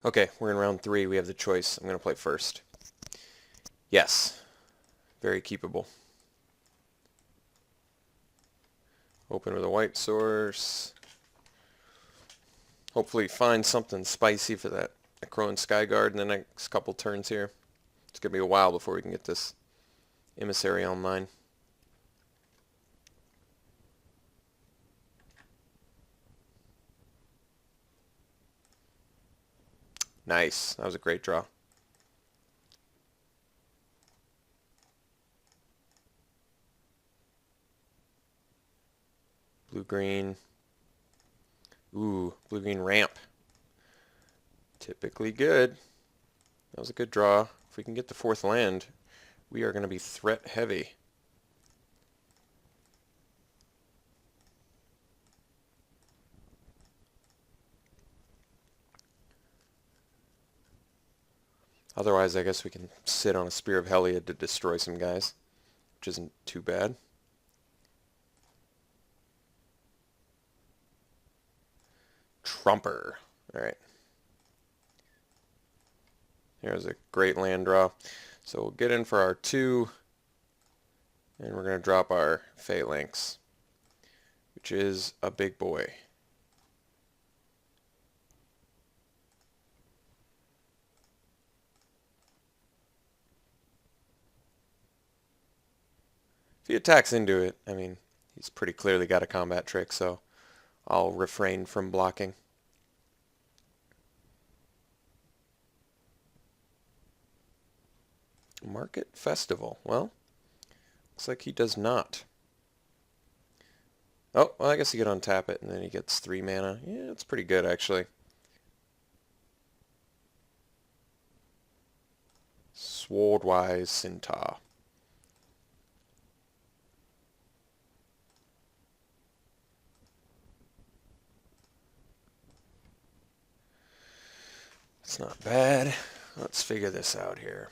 Okay, we're in round 3. We have the choice. I'm going to play first. Yes. Very keepable. Open with a white source. Hopefully find something spicy for that Necron Skyguard in the next couple turns here. It's going to be a while before we can get this emissary online. Nice. That was a great draw. Blue-green. Ooh, blue-green ramp. Typically good. That was a good draw. If we can get the 4th land, we are going to be threat heavy. Otherwise, I guess we can sit on a Spear of Heliod to destroy some guys, which isn't too bad. Trumper. Alright. Here's a great land draw. So we'll get in for our 2, and we're going to drop our Phalanx, which is a big boy. If he attacks into it, I mean, he's pretty clearly got a combat trick, so I'll refrain from blocking. Market Festival. Well, looks like he does not. Oh, well, I guess he could untap it, and then he gets 3 mana. Yeah, it's pretty good, actually. Swordwise Centaur. It's not bad. Let's figure this out here.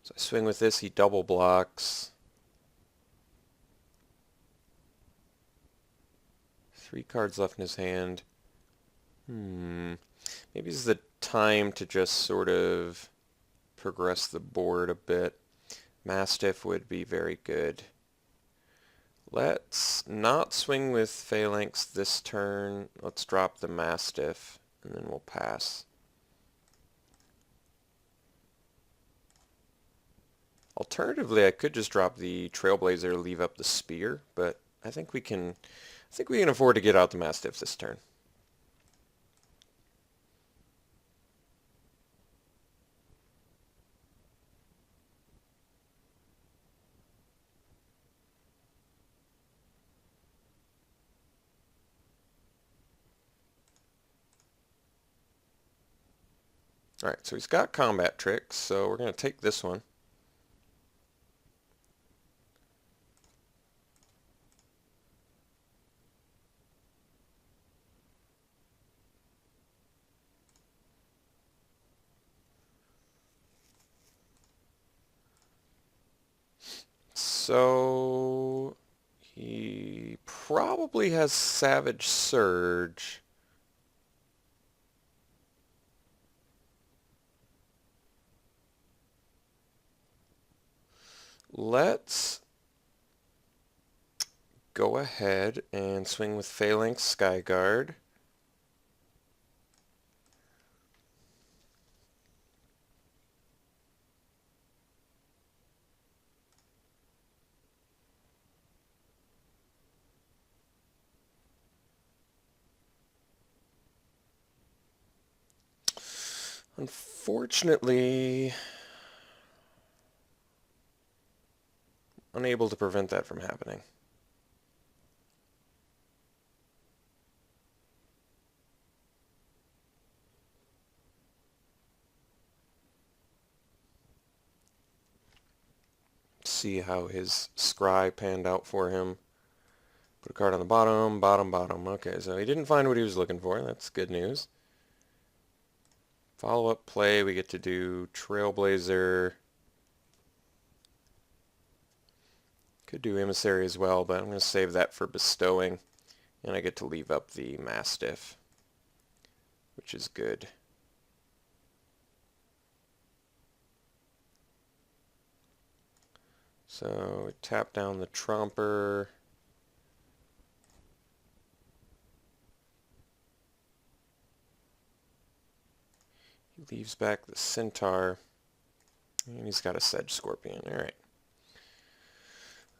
So I swing with this, he double blocks. 3 cards left in his hand. Maybe this is the time to just sort of progress the board a bit. Mastiff would be very good. Let's not swing with Phalanx this turn. Let's drop the Mastiff, and then we'll pass. Alternatively, I could just drop the Trailblazer, leave up the Spear, but I think we can afford to get out the Mastiff this turn. Alright, so he's got combat tricks, so we're going to take this one. So he probably has Savage Surge. Let's go ahead and swing with Phalanx Skyguard. Unfortunately, unable to prevent that from happening. See how his scry panned out for him. Put a card on the bottom, bottom, bottom. Okay, so he didn't find what he was looking for. That's good news. Follow-up play, we get to do Trailblazer. Could do Emissary as well, but I'm going to save that for bestowing. And I get to leave up the Mastiff. which is good. So we tap down the Tromper. He leaves back the Centaur. And he's got a Sedge Scorpion. Alright.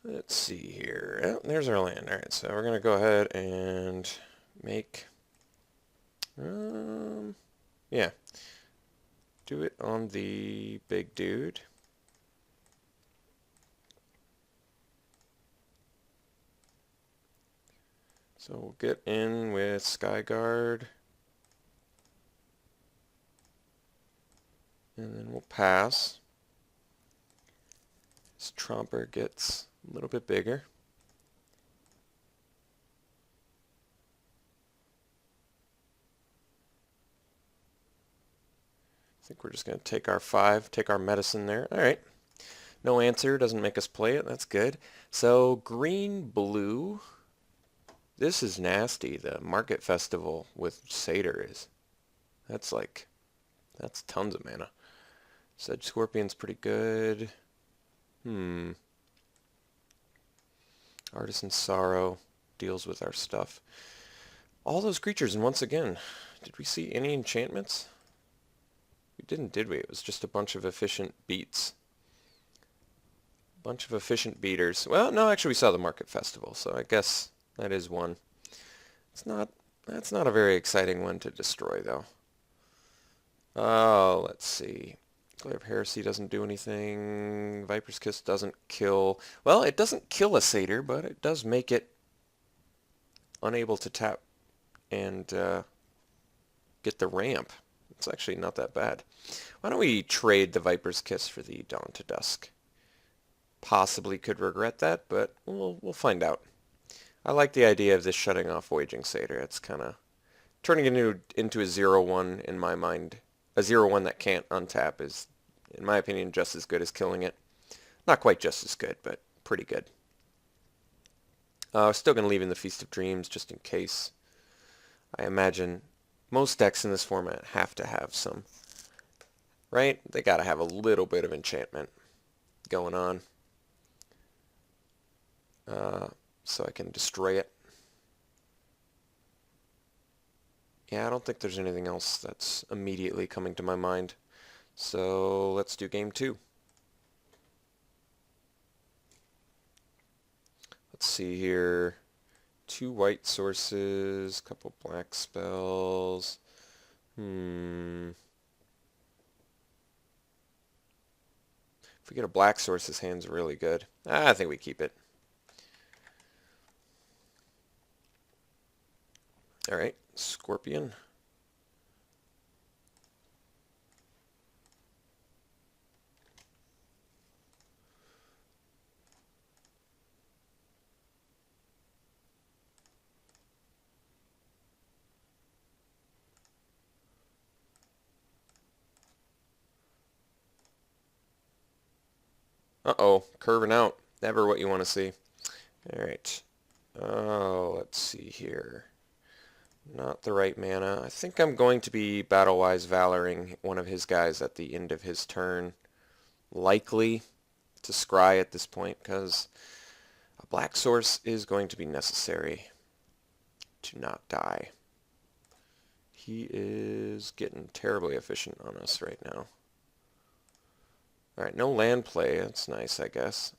Let's see here. Oh, there's our land. Alright, so we're going to go ahead and make... yeah. Do it on the big dude. So we'll get in with Skyguard. And then we'll pass. This Tromper gets a little bit bigger. I think we're just going to take our 5, take our medicine there. Alright. No answer, doesn't make us play it. That's good. So green, blue. This is nasty. The Market Festival with Satyr is. That's tons of mana. Sedge Scorpion's pretty good. Artisan Sorrow deals with our stuff. All those creatures, and once again, did we see any enchantments? We didn't, did we? It was just a bunch of efficient beats. Bunch of efficient beaters. Well, no, actually we saw the Market Festival, so I guess that is one. That's not a very exciting one to destroy, though. Oh, let's see. Glare of Heresy doesn't do anything. Viper's Kiss doesn't kill... Well, it doesn't kill a Satyr, but it does make it unable to tap and get the ramp. It's actually not that bad. Why don't we trade the Viper's Kiss for the Dawn to Dusk? Possibly could regret that, but we'll find out. I like the idea of this shutting off Voyaging Satyr. It's kind of turning it into a 0-1 in my mind. A 0-1 that can't untap is, in my opinion, just as good as killing it. Not quite just as good, but pretty good. Still going to leave in the Feast of Dreams just in case. I imagine most decks in this format have to have some, right? They got to have a little bit of enchantment going on. So I can destroy it. Yeah, I don't think there's anything else that's immediately coming to my mind. So let's do game 2. Let's see here. 2 white sources, couple black spells. If we get a black source, his hand's really good. I think we keep it. Alright, Scorpion. Uh-oh, curving out. Never what you want to see. Alright. Oh, let's see here. Not the right mana. I think I'm going to be Battle-Wise Valoring one of his guys at the end of his turn. Likely to scry at this point, because a black source is going to be necessary to not die. He is getting terribly efficient on us right now. Alright, no land play. That's nice, I guess.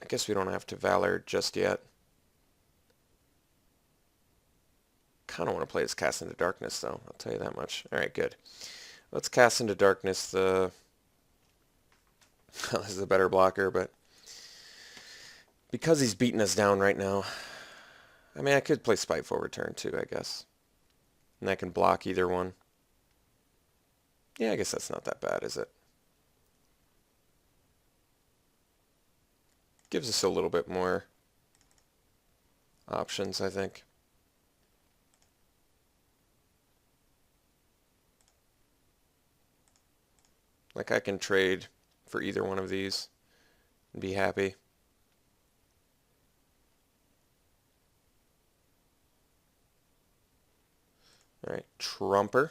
I guess we don't have to Valor just yet. Kind of want to play this Cast into Darkness, though. I'll tell you that much. Alright, good. Let's Cast into Darkness the... this is a better blocker, but... because he's beating us down right now... I mean, I could play Spiteful Return, too, I guess. And I can block either one. Yeah, I guess that's not that bad, is it? Gives us a little bit more options, I think. Like, I can trade for either one of these and be happy. Alright, Trumper.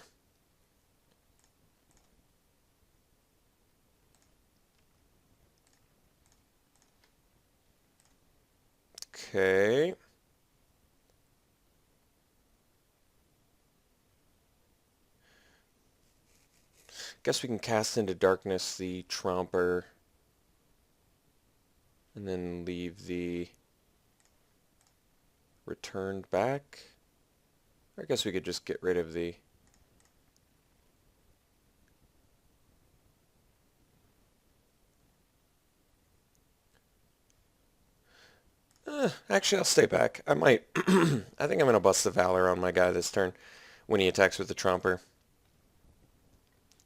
Okay. Guess we can cast into darkness the Trumper and then leave the returned back. Or I guess we could just get rid of the... Actually, I'll stay back. I might... I think I'm going to bust the Valor on my guy this turn when he attacks with the Trumper.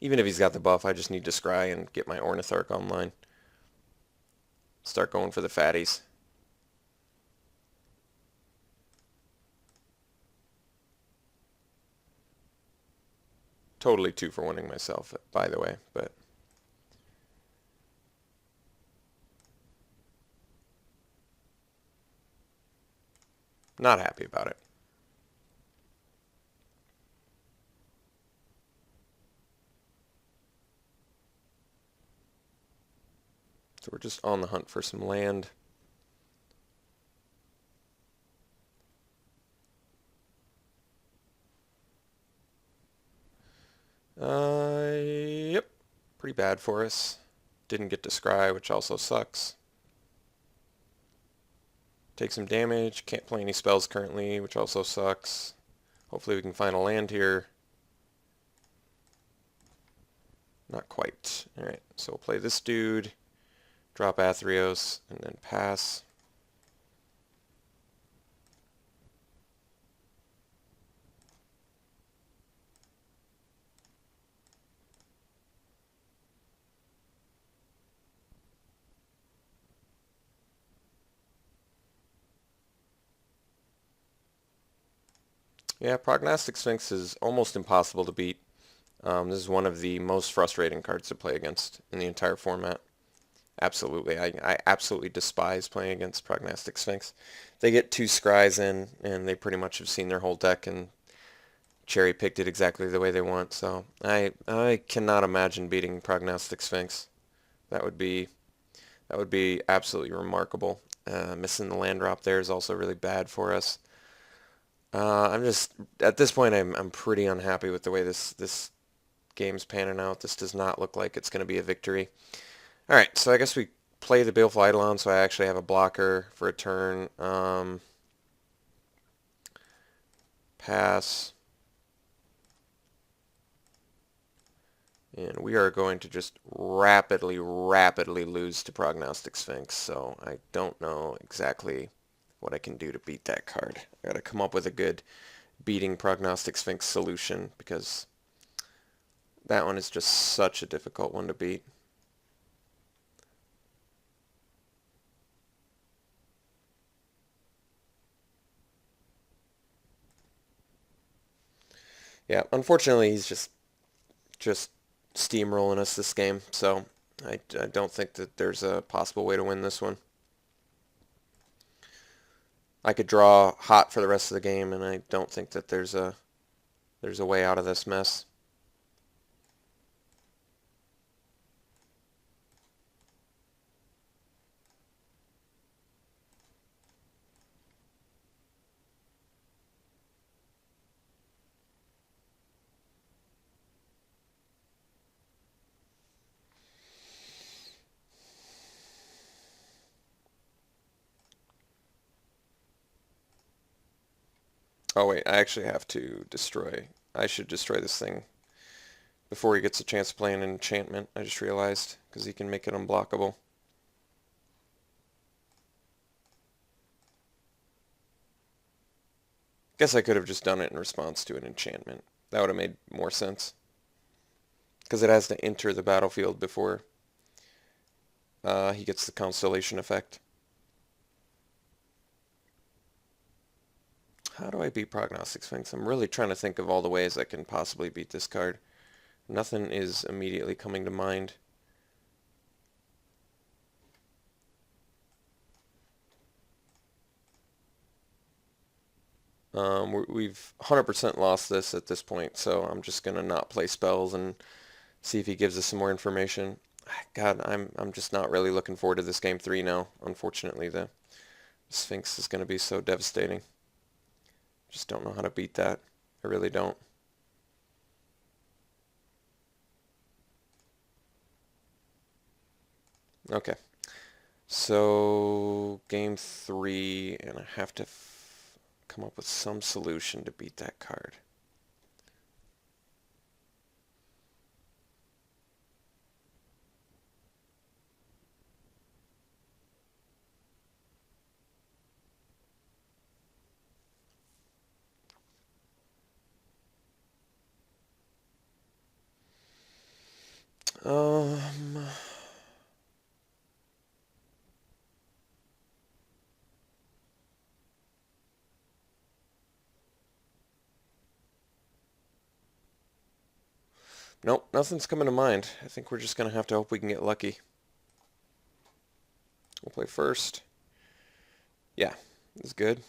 Even if he's got the buff, I just need to scry and get my Ornitharch online. Start going for the fatties. Totally 2-for-1ing myself, by the way, but... not happy about it. So we're just on the hunt for some land. Yep. Pretty bad for us. Didn't get to scry, which also sucks. Take some damage. Can't play any spells currently, which also sucks. Hopefully we can find a land here. Not quite. Alright, so we'll play this dude. Drop Theros, and then pass. Yeah, Prognostic Sphinx is almost impossible to beat. This is one of the most frustrating cards to play against in the entire format. Absolutely. I absolutely despise playing against Prognostic Sphinx. They get 2 scries in, and they pretty much have seen their whole deck and cherry-picked it exactly the way they want. So I cannot imagine beating Prognostic Sphinx. That would be absolutely remarkable. Missing the land drop there is also really bad for us. I'm just, at this point, I'm pretty unhappy with the way this game's panning out. This does not look like it's going to be a victory. Alright, so I guess we play the Baleful Eidolon, so I actually have a blocker for a turn. Pass. And we are going to just rapidly lose to Prognostic Sphinx, so I don't know exactly what I can do to beat that card. I gotta come up with a good beating Prognostic Sphinx solution, because that one is just such a difficult one to beat. Yeah, unfortunately he's just steamrolling us this game, so I don't think that there's a possible way to win this one. I could draw hot for the rest of the game, and I don't think that there's a way out of this mess. Oh wait, I actually have to destroy. I should destroy this thing before he gets a chance to play an enchantment, I just realized, because he can make it unblockable. Guess I could have just done it in response to an enchantment. That would have made more sense. Because it has to enter the battlefield before he gets the Constellation effect. How do I beat Prognostic Sphinx? I'm really trying to think of all the ways I can possibly beat this card. Nothing is immediately coming to mind. We've 100% lost this at this point, so I'm just gonna not play spells and see if he gives us some more information. God, I'm just not really looking forward to this game 3 now. Unfortunately, the Sphinx is gonna be so devastating. Just don't know how to beat that. I really don't. Okay. So, game 3, and I have to come up with some solution to beat that card. Um, nope, nothing's coming to mind. I think we're just going to have to hope we can get lucky. We'll play first. Yeah, this is good.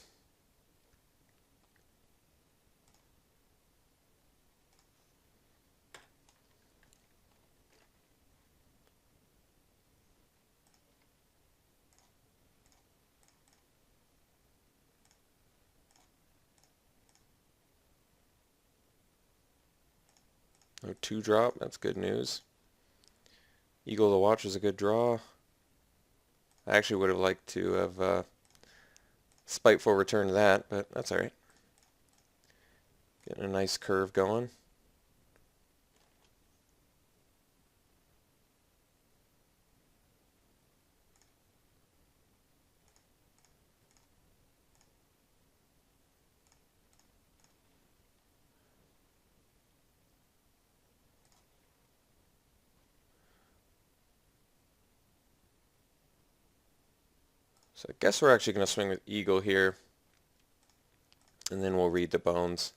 No 2-drop, that's good news. Eagle of the Watch is a good draw. I actually would have liked to have spiteful returned that, but that's alright. Getting a nice curve going. So I guess we're actually going to swing with Eagle here, and then we'll read the bones.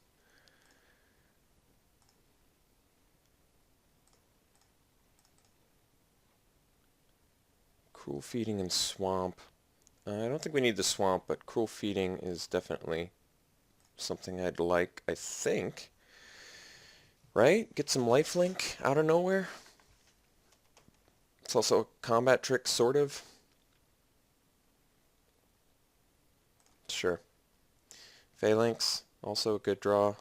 Cruel Feeding and Swamp. I don't think we need the Swamp, but Cruel Feeding is definitely something I'd like, I think. Right? Get some lifelink out of nowhere. It's also a combat trick, sort of. Sure. Phalanx, also a good draw.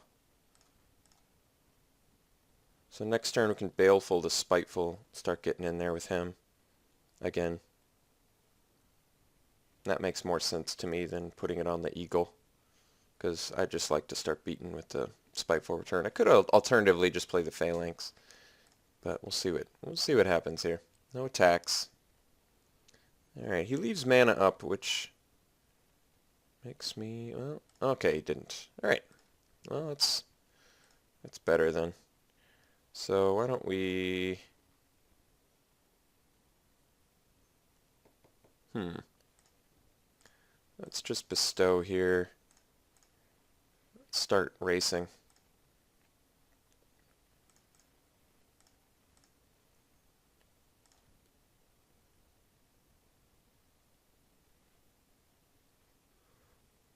So next turn we can Baleful to Spiteful, start getting in there with him. Again. That makes more sense to me than putting it on the Eagle, because I just like to start beating with the Spiteful Return. I could alternatively just play the Phalanx, but we'll see what happens here. No attacks. Alright, he leaves mana up, which makes me, well, okay, he didn't. Alright, well, that's better then. So why don't we, let's just bestow here. Start racing.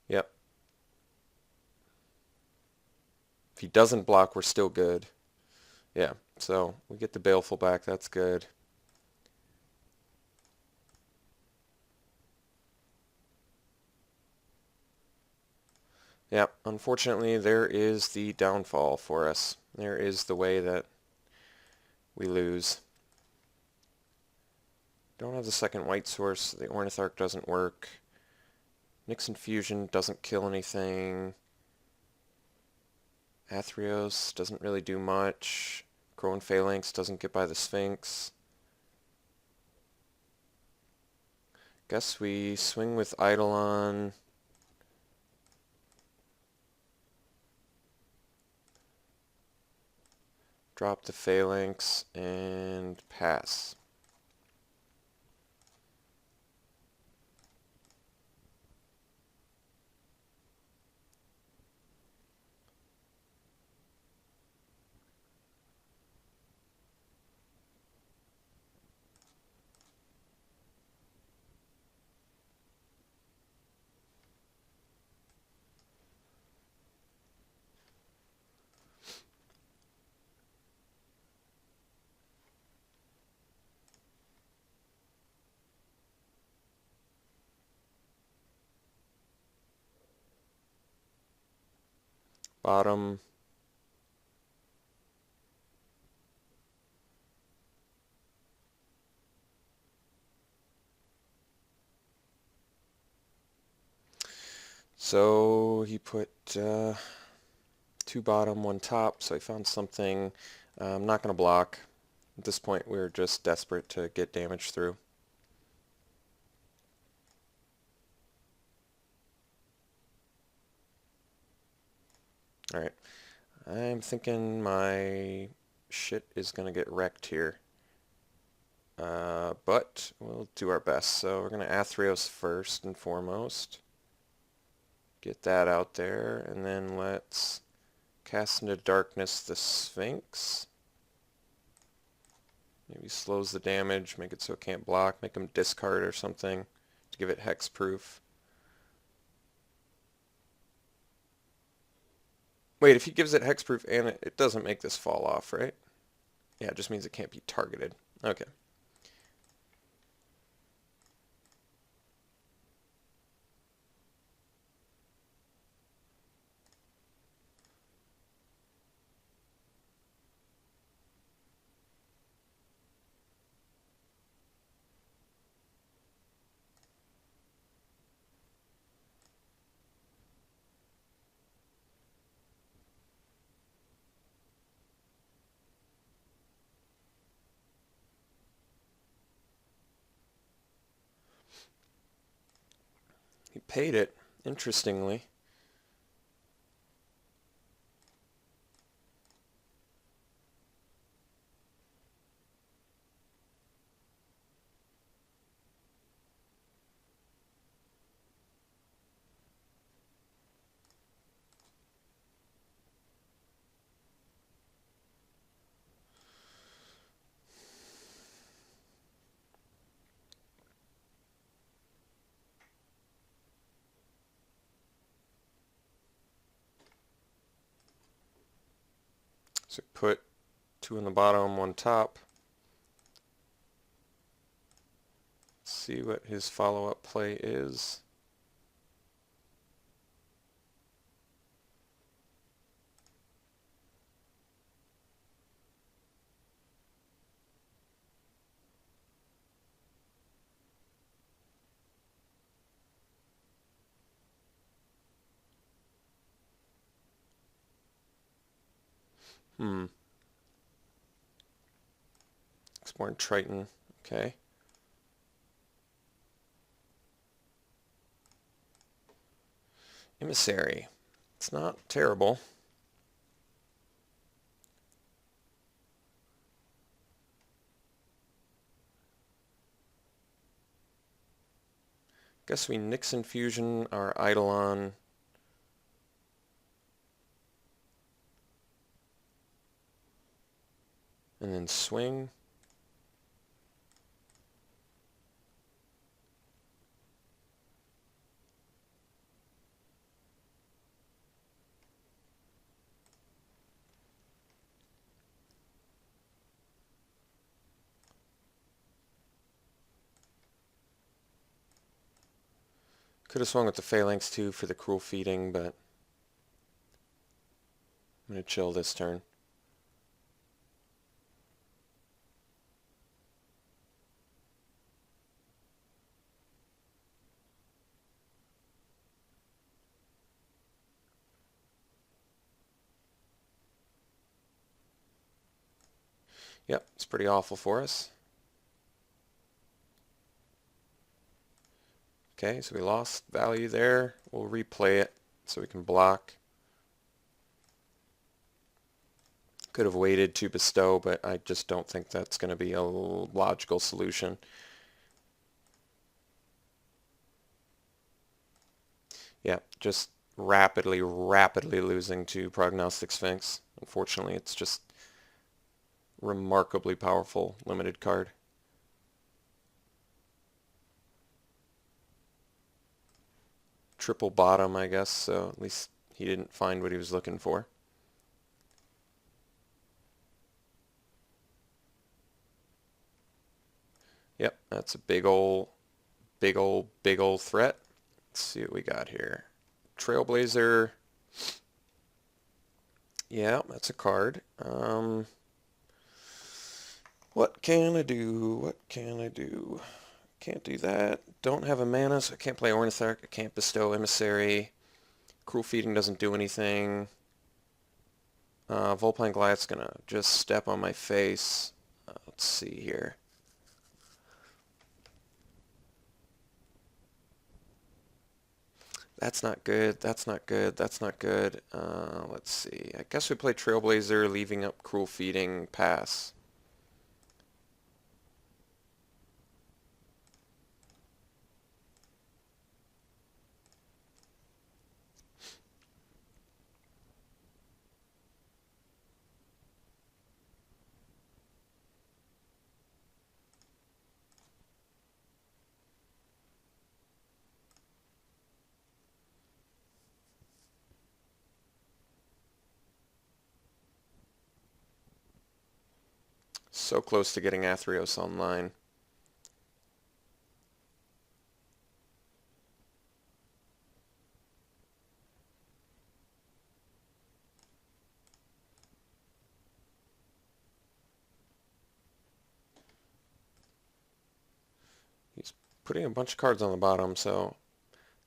Yep. If he doesn't block, we're still good. Yeah, so we get the Baleful back, that's good. Yeah, unfortunately there is the downfall for us. There is the way that we lose. Don't have the second white source. The Ornitharch doesn't work. Nyx Infusion doesn't kill anything. Athreos doesn't really do much. Crone Phalanx doesn't get by the Sphinx. Guess we swing with Eidolon. Drop the Phalanx and pass. bottom. So he put 2 bottom, 1 top, so I found something. I'm not going to block. At this point, we're just desperate to get damage through. Alright, I'm thinking my shit is going to get wrecked here. But we'll do our best. So we're going to Theros first and foremost. Get that out there, and then let's cast into darkness the Sphinx. Maybe slows the damage, make it so it can't block, make him discard or something to give it hexproof. Wait, if he gives it hexproof and it doesn't make this fall off, right? Yeah, it just means it can't be targeted. Okay. He paid it, interestingly. So put 2 on the bottom, 1 top. See what his follow-up play is. Exploring Triton. Okay. Emissary. It's not terrible. Guess we Nyx Infusion our Eidolon. And then swing. Could have swung with the Phalanx too for the cruel feeding, but I'm going to chill this turn. Yep, it's pretty awful for us. Okay, so we lost value there. We'll replay it so we can block. Could have waited to bestow, but I just don't think that's going to be a logical solution. Yeah, just rapidly losing to Prognostic Sphinx. Unfortunately, it's just remarkably powerful limited card. Triple bottom, I guess, so at least he didn't find what he was looking for. Yep, that's a big ol' threat. Let's see what we got here. Trailblazer. Yeah, that's a card. What can I do? What can I do? Can't do that. Don't have a mana, so I can't play Ornitharch. I can't bestow Emissary. Cruel Feeding doesn't do anything. Volpine Goliath's gonna just step on my face. Let's see here. That's not good. That's not good. That's not good. Let's see. I guess we play Trailblazer, leaving up Cruel Feeding, pass. So close to getting Athreos online. He's putting a bunch of cards on the bottom, so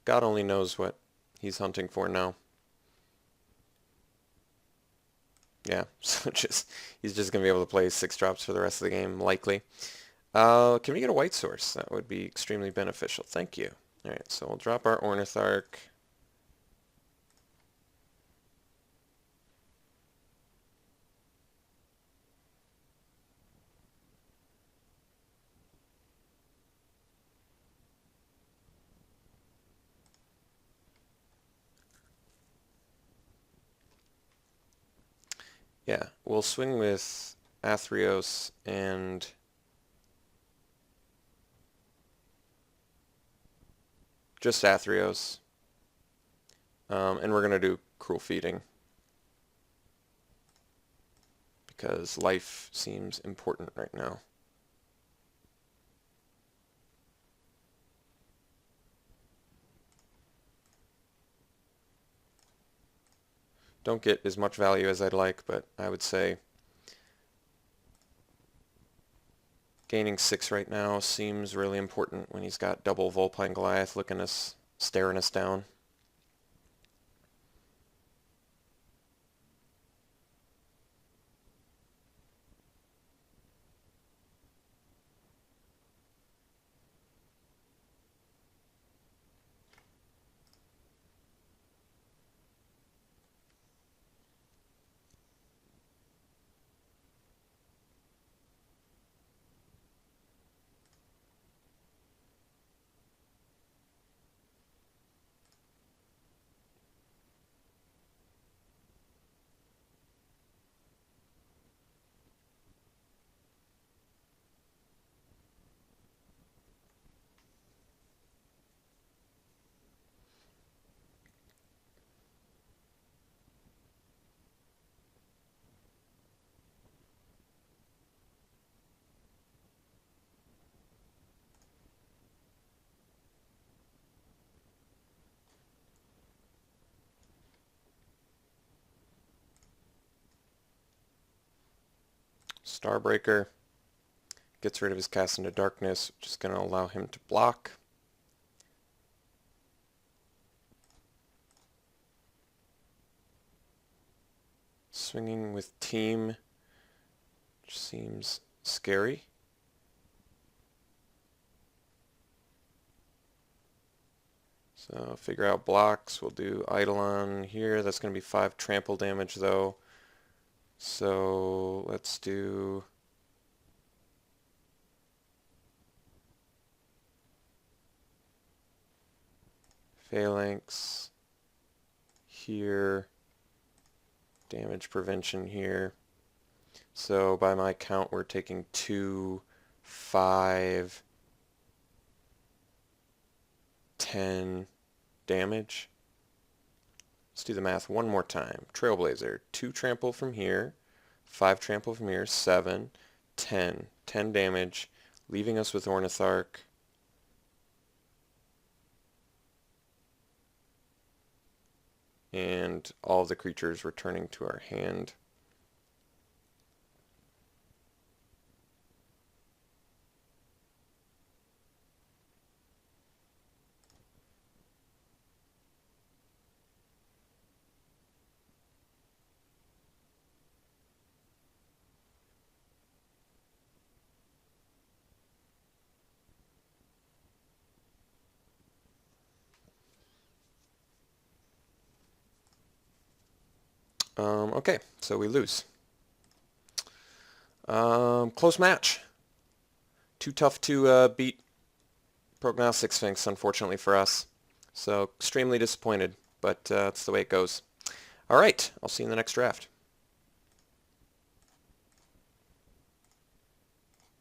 God only knows what he's hunting for now. Yeah, so he's just going to be able to play 6 drops for the rest of the game, likely. Can we get a white source? That would be extremely beneficial. Thank you. Alright, so we'll drop our Ornitharch. Yeah, we'll swing with Athreos and just Athreos. And we're going to do Cruel Feeding because life seems important right now. Don't get as much value as I'd like, but I would say gaining 6 right now seems really important when he's got double Volpine Goliath looking us, staring us down. Starbreaker gets rid of his Cast into Darkness, which is going to allow him to block. Swinging with Team, which seems scary. So figure out blocks. We'll do Eidolon here. That's going to be 5 trample damage though. So let's do Phalanx here, damage prevention here. So by my count we're taking 2, 5, 10 damage. Let's do the math one more time. Trailblazer, 2 trample from here, 5 trample from here, 7, 10. 10 damage, leaving us with Ornitharch. and all the creatures returning to our hand. Okay, so we lose. Close match. Too tough to beat Prognostic Sphinx, unfortunately for us. So extremely disappointed, but that's the way it goes. All right, I'll see you in the next draft.